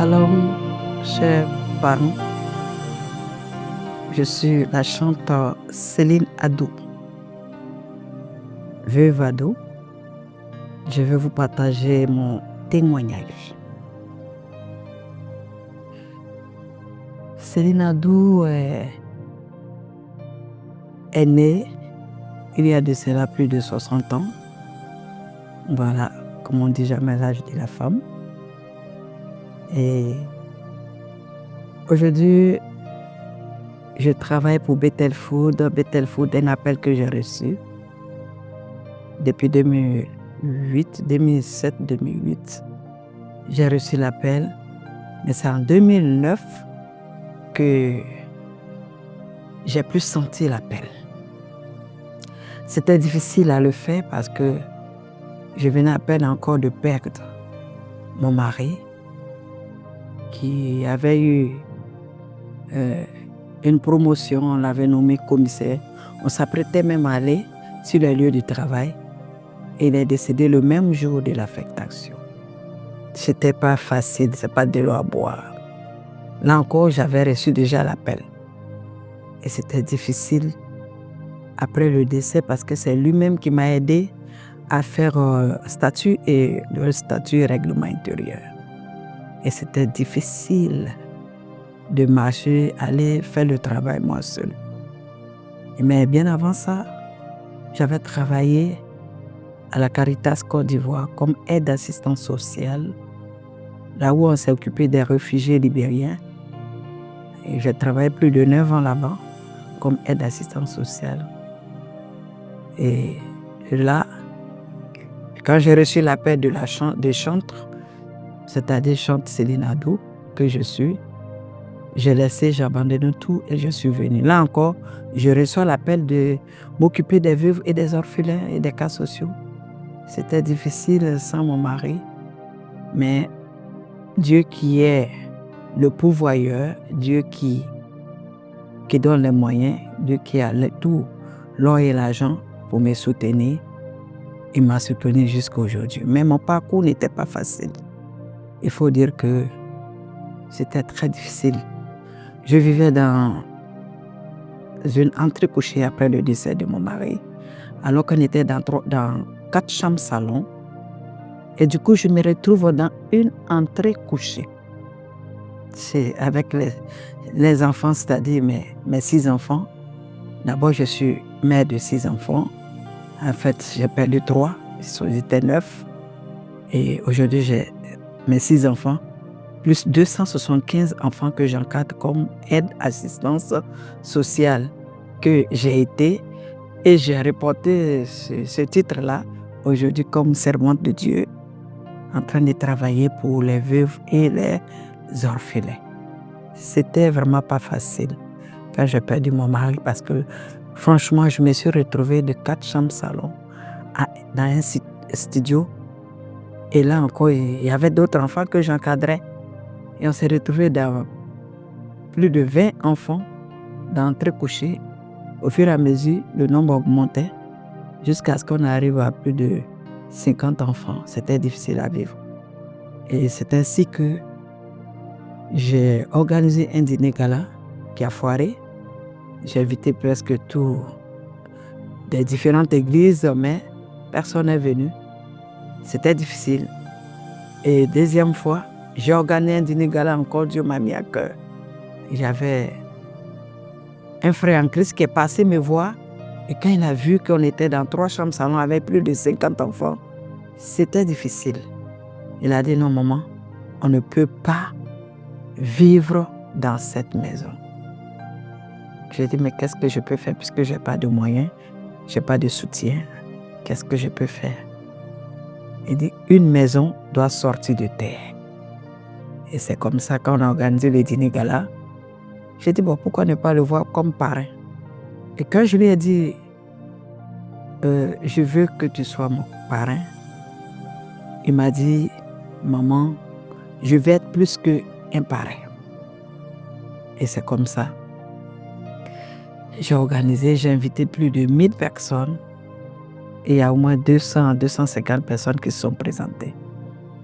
Alors, chers parents, je suis la chanteuse Céline Adou, veuve Adou. Je vais vous partager mon témoignage. Céline Adou est née il y a de cela plus de 60 ans. Voilà, comme on dit jamais l'âge de la femme. Et aujourd'hui, je travaille pour Bethel Food. Bethel Food est un appel que j'ai reçu depuis 2007-2008. J'ai reçu l'appel, mais c'est en 2009 que j'ai plus senti l'appel. C'était difficile à le faire parce que je venais à peine encore de perdre mon mari qui avait eu une promotion, on l'avait nommé commissaire. On s'apprêtait même à aller sur les lieux du travail et il est décédé le même jour de l'affectation. C'était pas facile, c'est pas de l'eau à boire. Là encore, j'avais reçu déjà l'appel. Et c'était difficile après le décès parce que c'est lui-même qui m'a aidé à faire statut et le statut règlement intérieur. Et c'était difficile de marcher, aller faire le travail moi seul. Mais bien avant ça, j'avais travaillé à la Caritas Côte d'Ivoire comme aide assistante sociale, là où on s'est occupé des réfugiés libériens. Et j'ai travaillé plus de 9 ans là-bas comme aide assistante sociale. Et là, quand j'ai reçu l'appel des chantres, c'est-à-dire chante Céline Adou, que je suis, j'ai laissé, j'ai abandonné tout et je suis venue. Là encore, je reçois l'appel de m'occuper des veuves et des orphelins et des cas sociaux. C'était difficile sans mon mari, mais Dieu qui est le pourvoyeur, Dieu qui donne les moyens, Dieu qui a tout, l'or et l'argent pour me soutenir, il m'a soutenu jusqu'à aujourd'hui. Mais mon parcours n'était pas facile. Il faut dire que c'était très difficile. Je vivais dans une entrecouchée après le décès de mon mari, alors qu'on était dans 4 chambres salon. Et du coup, je me retrouve dans une entrecouchée. C'est avec les enfants, c'est-à-dire mes 6 enfants. D'abord, je suis mère de 6 enfants. En fait, j'ai perdu 3, ils étaient 9. Et aujourd'hui, j'ai mes 6 enfants, plus 275 enfants que j'encadre comme aide assistance sociale que j'ai été. Et j'ai reporté ce titre-là aujourd'hui comme servante de Dieu, en train de travailler pour les veuves et les orphelins. C'était vraiment pas facile quand j'ai perdu mon mari parce que franchement, je me suis retrouvée de 4 chambres salon dans un studio. Et là encore, il y avait d'autres enfants que j'encadrais. Et on s'est retrouvés dans plus de 20 enfants dans couchés. Au fur et à mesure, le nombre augmentait jusqu'à ce qu'on arrive à plus de 50 enfants. C'était difficile à vivre. Et c'est ainsi que j'ai organisé un dîner gala qui a foiré. J'ai invité presque tous des différentes églises, mais personne n'est venu. C'était difficile. Et deuxième fois, j'ai organisé un dîner gala encore, Dieu m'a mis à cœur. J'avais un frère en Christ qui est passé me voir. Et quand il a vu qu'on était dans 3 chambres salon avec plus de 50 enfants, c'était difficile. Il a dit non, maman, on ne peut pas vivre dans cette maison. J'ai dit, mais qu'est-ce que je peux faire puisque je n'ai pas de moyens, je n'ai pas de soutien. Qu'est-ce que je peux faire? Il dit, une maison doit sortir de terre. Et c'est comme ça qu'on a organisé le dîner gala. J'ai dit, bon, pourquoi ne pas le voir comme parrain? Et quand je lui ai dit, je veux que tu sois mon parrain, il m'a dit, maman, je vais être plus qu'un parrain. Et c'est comme ça. J'ai organisé, j'ai invité plus de 1000 personnes. Et il y a au moins 200 à 250 personnes qui se sont présentées.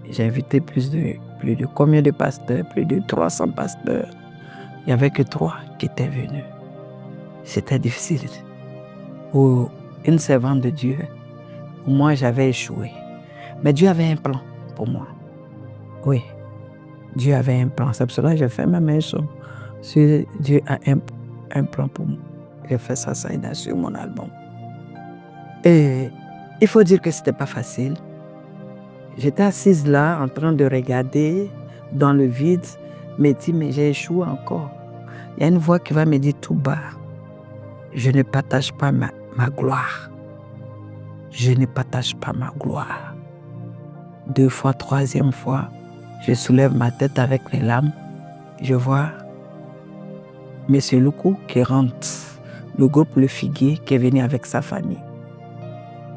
J'ai invité plus de plus de combien de pasteurs? Plus de 300 pasteurs. Il n'y avait que 3 qui étaient venus. C'était difficile. Pour une servante de Dieu, moi j'avais échoué. Mais Dieu avait un plan pour moi. Oui, Dieu avait un plan. C'est pour cela que j'ai fait ma main sur Dieu a un plan pour moi. J'ai fait ça sur mon album. Et il faut dire que ce n'était pas facile. J'étais assise là en train de regarder dans le vide, me dire mais j'ai échoué encore. Il y a une voix qui va me dire tout bas, je ne partage pas ma gloire. Je ne partage pas ma gloire. 2 fois, 3e fois, je soulève ma tête avec les larmes. Je vois M. Loukou qui rentre, le groupe Le Figuier qui est venu avec sa famille.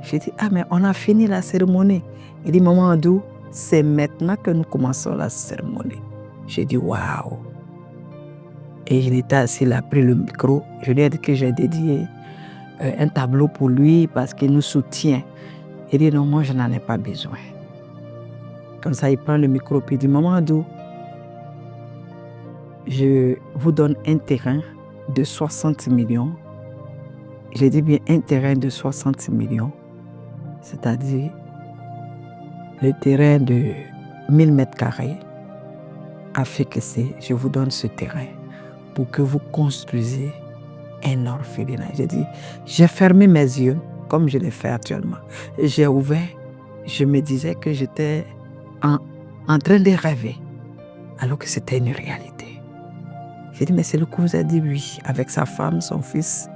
J'ai dit, ah mais on a fini la cérémonie. Il dit, maman Adou, c'est maintenant que nous commençons la cérémonie. J'ai dit, waouh. Et il était assis, il a pris le micro. Je lui ai dit que j'ai dédié un tableau pour lui parce qu'il nous soutient. Il dit, non, moi je n'en ai pas besoin. Comme ça, il prend le micro et il dit, maman Adou, je vous donne un terrain de 60 millions. J'ai dit bien un terrain de 60 millions. C'est-à-dire le terrain de 1000 mètres carrés a fait que je vous donne ce terrain pour que vous construisez un orphelinat. J'ai dit, j'ai fermé mes yeux comme je l'ai fait actuellement. J'ai ouvert, je me disais que j'étais en train de rêver alors que c'était une réalité. J'ai dit, mais c'est le coup vous a dit oui, avec sa femme, son fils,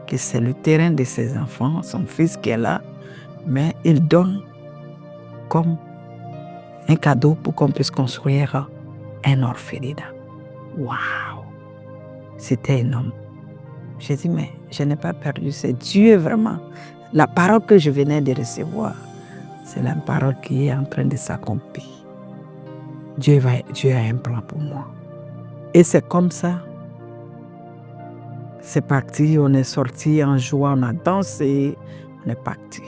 que c'est le terrain de ses enfants, son fils qui est là, mais il donne comme un cadeau pour qu'on puisse construire un orphelinat. Waouh! C'était énorme. J'ai dit, mais je n'ai pas perdu, c'est Dieu vraiment. La parole que je venais de recevoir, c'est la parole qui est en train de s'accomplir. Dieu a un plan pour moi. Et c'est comme ça. C'est parti, on est sorti en jouant, on a dansé, on est parti.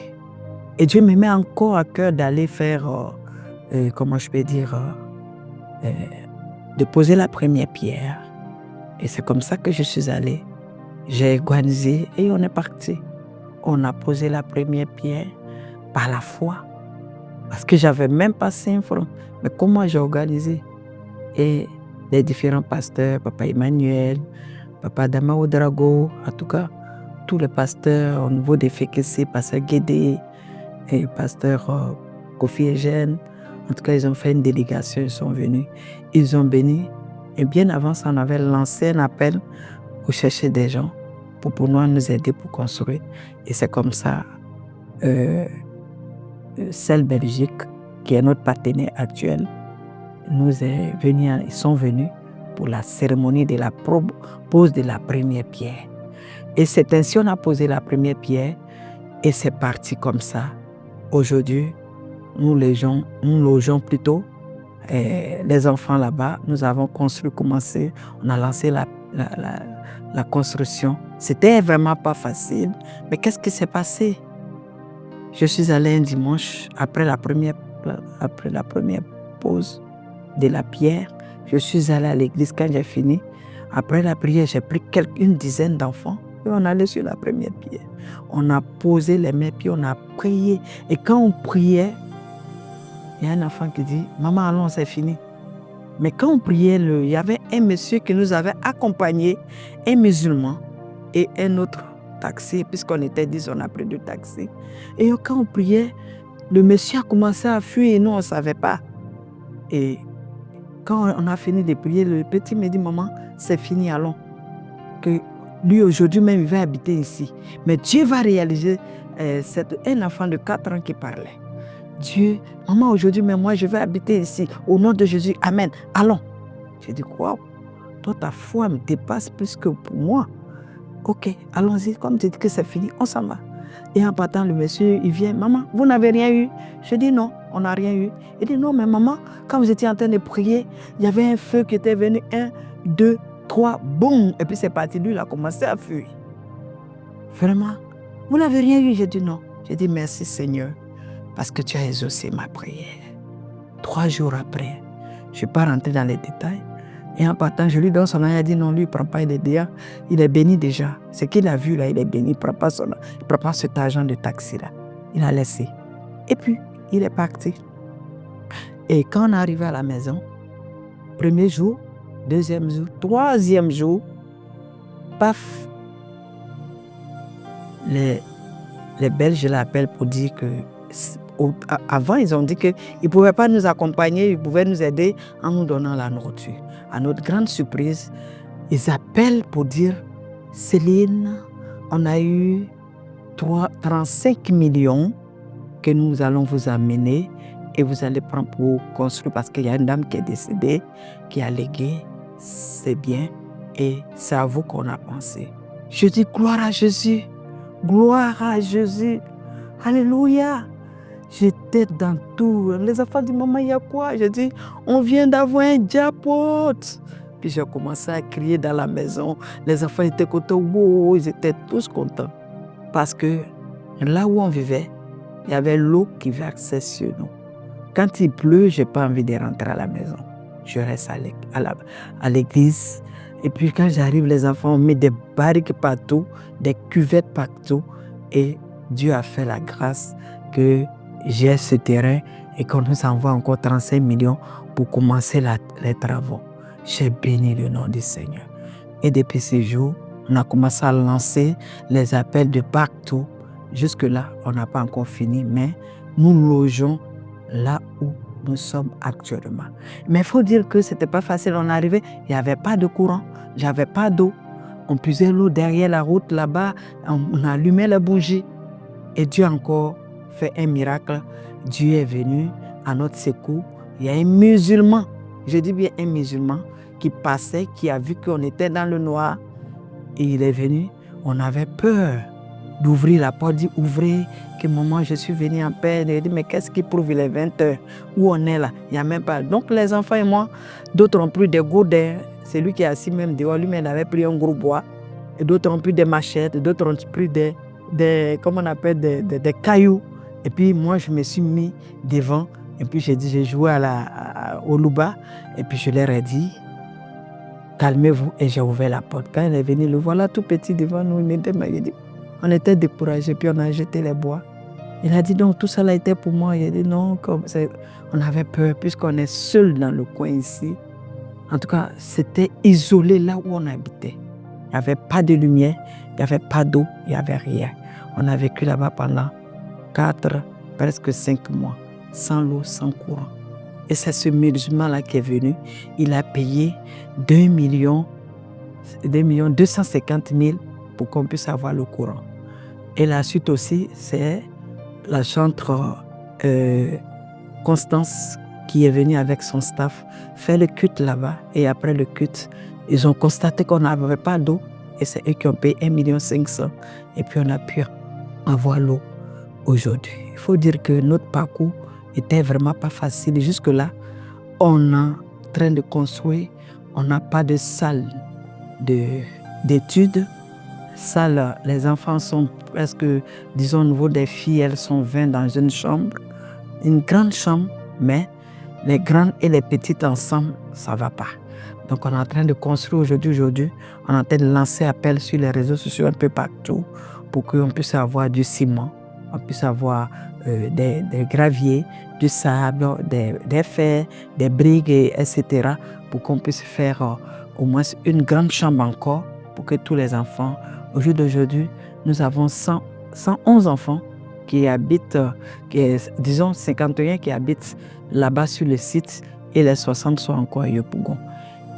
Et Dieu me met encore à cœur d'aller faire, comment je peux dire, de poser la première pierre. Et c'est comme ça que je suis allée. J'ai organisé et on est parti. On a posé la première pierre par la foi. Parce que j'avais même pas 5 francs. Mais comment j'ai organisé? Et les différents pasteurs, Papa Emmanuel, Papa Dama Oudrago, en tout cas, tous les pasteurs au niveau des FEKC, Pasteur Guédé et Pasteur Kofi Eugène, en tout cas, ils ont fait une délégation, ils sont venus. Ils ont béni. Et bien avant ça, on avait lancé un appel pour chercher des gens pour pouvoir nous aider pour construire. Et c'est comme ça, Celle Belgique, qui est notre partenaire actuel, ils sont venus pour la cérémonie de la pose de la première pierre. Et c'est ainsi qu'on a posé la première pierre et c'est parti comme ça. Aujourd'hui, nous logeons plutôt les enfants là-bas. Nous avons commencé, on a lancé la construction. C'était vraiment pas facile, mais qu'est-ce qui s'est passé? Je suis allée un dimanche après la première pose de la pierre. Je suis allée à l'église quand j'ai fini. Après la prière, j'ai pris une dizaine d'enfants et on allait sur la première pierre. On a posé les mains puis on a prié. Et quand on priait, il y a un enfant qui dit, maman, allons, c'est fini. Mais quand on priait, il y avait un monsieur qui nous avait accompagnés, un musulman et un autre taxi, puisqu'on était 10, on a pris 2 taxis. Et quand on priait, le monsieur a commencé à fuir et nous, on ne savait pas. Et quand on a fini de prier, le petit me dit, maman, c'est fini, allons. Que lui, aujourd'hui même, il va habiter ici. Mais Dieu va réaliser, un enfant de 4 ans qui parlait. Dieu, maman, aujourd'hui même, moi, je vais habiter ici. Au nom de Jésus, amen, allons. J'ai dit, quoi? Toi, ta foi me dépasse plus que pour moi. Ok, allons-y, comme tu dis que c'est fini, on s'en va. Et en partant, le monsieur, il vient, maman, vous n'avez rien eu? Je dis non, on n'a rien eu. Il dit non, mais maman, quand vous étiez en train de prier, il y avait un feu qui était venu, 1, 2, 3, boum, et puis c'est parti, lui, il a commencé à fuir. Vraiment, vous n'avez rien eu? J'ai dit non. J'ai dit merci Seigneur, parce que tu as exaucé ma prière. 3 jours après, Je ne suis pas rentré dans les détails. Et en partant, je lui donne son argent. Il a dit non, lui, il ne prend pas, il est déjà, il est béni déjà. Ce qu'il a vu là, il est béni. Il ne prend pas cet argent de taxi là. Il a laissé. Et puis, il est parti. Et quand on est arrivé à la maison, premier jour, deuxième jour, troisième jour, paf, les Belges l'appellent pour dire que avant, ils ont dit qu'ils ne pouvaient pas nous accompagner, ils pouvaient nous aider en nous donnant la nourriture. À notre grande surprise, ils appellent pour dire Céline, on a eu 35 millions que nous allons vous amener et vous allez prendre pour construire parce qu'il y a une dame qui est décédée, qui a légué ses biens et c'est à vous qu'on a pensé. Je dis gloire à Jésus, gloire à Jésus, alléluia. J'étais dans tout. Les enfants disent, maman, il y a quoi? Je dis, on vient d'avoir un jackpot. Puis j'ai commencé à crier dans la maison. Les enfants étaient contents. Wow, ils étaient tous contents. Parce que là où on vivait, il y avait l'eau qui versait sur nous. Quand il pleut, je n'ai pas envie de rentrer à la maison. Je reste à l'église. Et puis quand j'arrive, les enfants ont mis des barriques partout, des cuvettes partout. Et Dieu a fait la grâce que j'ai ce terrain et qu'on nous envoie encore 35 millions pour commencer les travaux. J'ai béni le nom du Seigneur. Et depuis ces jours, on a commencé à lancer les appels de partout. Jusque-là, on n'a pas encore fini, mais nous logeons là où nous sommes actuellement. Mais il faut dire que ce n'était pas facile. On est arrivé, il n'y avait pas de courant, il n'y avait pas d'eau. On puisait l'eau derrière la route là-bas, on allumait la bougie. Et Dieu a encore fait un miracle. Dieu est venu à notre secours. Il y a un musulman, je dis bien un musulman, qui passait, qui a vu qu'on était dans le noir. Et il est venu. On avait peur d'ouvrir la porte, dit ouvrez, que maman, je suis venu en paix. Il a dit, mais qu'est-ce qui prouve, il est 20h, où on est là? Il n'y a même pas. Donc les enfants et moi, d'autres ont pris des gourdins. C'est lui qui est assis même dehors, lui, mais il avait pris un gros bois. Et d'autres ont pris des machettes, d'autres ont pris des cailloux. Et puis moi, je me suis mis devant. Et puis j'ai joué au louba. Et puis je leur ai dit, calmez-vous. Et j'ai ouvert la porte. Quand il est venu, le voilà tout petit devant nous. On était découragés. Puis on a jeté les bois. Il a dit, donc tout ça là était pour moi. Il a dit, non, on avait peur puisqu'on est seul dans le coin ici. En tout cas, c'était isolé là où on habitait. Il n'y avait pas de lumière, il n'y avait pas d'eau, il n'y avait rien. On a vécu là-bas pendant 4, presque 5 mois, sans l'eau, sans courant. Et c'est ce musulman-là qui est venu. Il a payé 2 250 000 pour qu'on puisse avoir le courant. Et la suite aussi, c'est la chantre Constance qui est venue avec son staff faire le culte là-bas. Et après le culte, ils ont constaté qu'on n'avait pas d'eau. Et c'est eux qui ont payé 1 500 000. Et puis on a pu avoir l'eau aujourd'hui. Il faut dire que notre parcours était vraiment pas facile. Jusque-là, on est en train de construire. On n'a pas de salle d'études. Salle, les enfants sont presque, disons au niveau des filles, elles sont 20 dans une chambre. Une grande chambre, mais les grandes et les petites ensemble, ça ne va pas. Donc on est en train de construire aujourd'hui. On est en train de lancer appel sur les réseaux sociaux un peu partout pour qu'on puisse avoir du ciment, on puisse avoir des graviers, du sable, des fers, des briques, etc. pour qu'on puisse faire au moins une grande chambre encore pour que tous les enfants, au jour d'aujourd'hui, nous avons 111 enfants qui habitent, disons 51 qui habitent là-bas sur le site et les 60 sont encore à Yopougon.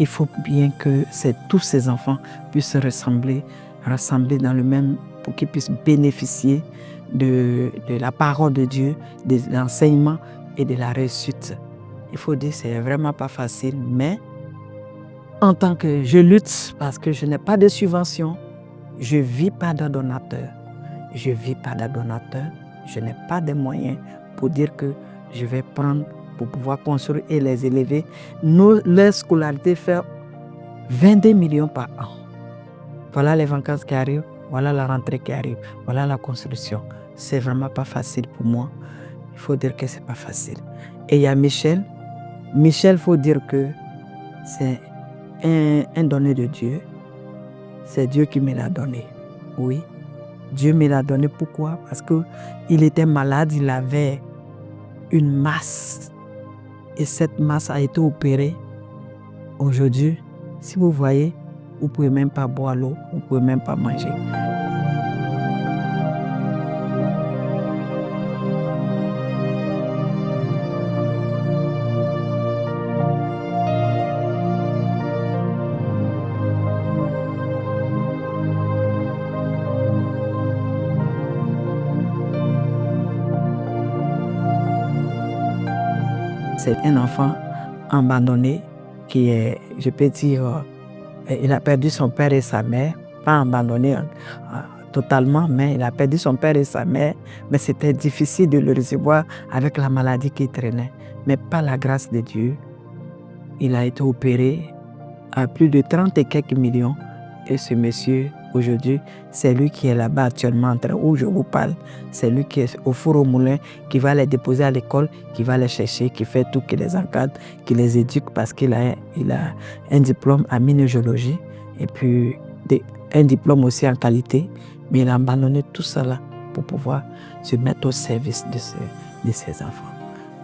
Il faut bien que tous ces enfants puissent rassembler dans le même, pour qu'ils puissent bénéficier de la parole de Dieu, de l'enseignement et de la réussite. Il faut dire que ce n'est vraiment pas facile, mais en tant que je lutte parce que je n'ai pas de subvention, je ne vis pas d'un donateur. Je n'ai pas de moyens pour dire que je vais prendre pour pouvoir construire et les élever. Leur scolarité fait 22 millions par an. Voilà les vacances qui arrivent, voilà la rentrée qui arrive, voilà la construction. C'est vraiment pas facile pour moi. Il faut dire que c'est pas facile. Et il y a Michel Michel, il faut dire que c'est un donné de Dieu. C'est Dieu qui me l'a donné. Oui, Dieu me l'a donné. Pourquoi? Parce qu'il était malade, il avait une masse. Et cette masse a été opérée. Aujourd'hui, si vous voyez, vous ne pouvez même pas boire l'eau, vous ne pouvez même pas manger. C'est un enfant abandonné qui est, je peux dire, il a perdu son père et sa mère, pas abandonné totalement, mais il a perdu son père et sa mère, mais c'était difficile de le recevoir avec la maladie qui traînait. Mais par la grâce de Dieu, il a été opéré à plus de 30 et quelques millions. Et ce monsieur, aujourd'hui, c'est lui qui est là-bas actuellement, où je vous parle. C'est lui qui est au four au moulin, qui va les déposer à l'école, qui va les chercher, qui fait tout, qui les encadre, qui les éduque parce qu'il a un diplôme en minéralogie et puis un diplôme aussi en qualité. Mais il a abandonné tout cela pour pouvoir se mettre au service de ses enfants.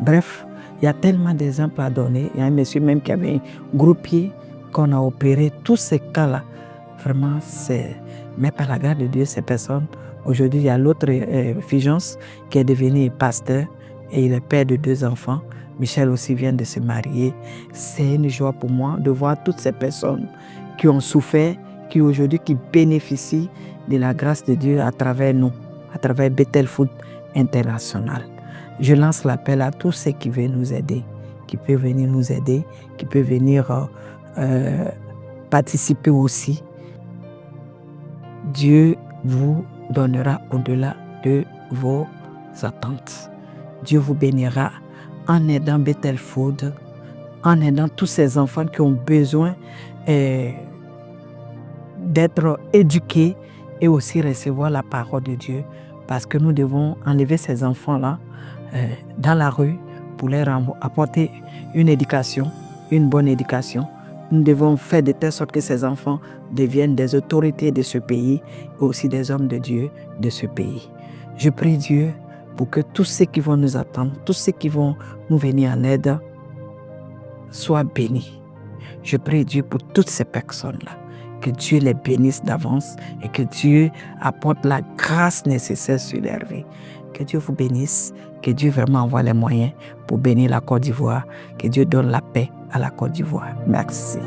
Bref, il y a tellement d'exemples à donner. Il y a un monsieur même qui avait un gros pied qu'on a opéré. Tous ces cas-là, vraiment, c'est... Mais par la grâce de Dieu, ces personnes, aujourd'hui, il y a l'autre Fulgence qui est devenu pasteur et il est père de 2 enfants. Michel aussi vient de se marier. C'est une joie pour moi de voir toutes ces personnes qui ont souffert, qui aujourd'hui qui bénéficient de la grâce de Dieu à travers nous, à travers Bethel Food International. Je lance l'appel à tous ceux qui veulent nous aider, qui peuvent venir nous aider, qui peuvent venir participer aussi. Dieu vous donnera au-delà de vos attentes. Dieu vous bénira en aidant Bethel Food, en aidant tous ces enfants qui ont besoin d'être éduqués et aussi recevoir la parole de Dieu. Parce que nous devons enlever ces enfants-là dans la rue pour leur apporter une éducation, une bonne éducation. Nous devons faire de telle sorte que ces enfants deviennent des autorités de ce pays et aussi des hommes de Dieu de ce pays. Je prie Dieu pour que tous ceux qui vont nous attendre, tous ceux qui vont nous venir en aide, soient bénis. Je prie Dieu pour toutes ces personnes-là. Que Dieu les bénisse d'avance et que Dieu apporte la grâce nécessaire sur leur vie. Que Dieu vous bénisse, que Dieu vraiment envoie les moyens pour bénir la Côte d'Ivoire, que Dieu donne la paix à la Côte d'Ivoire. Merci.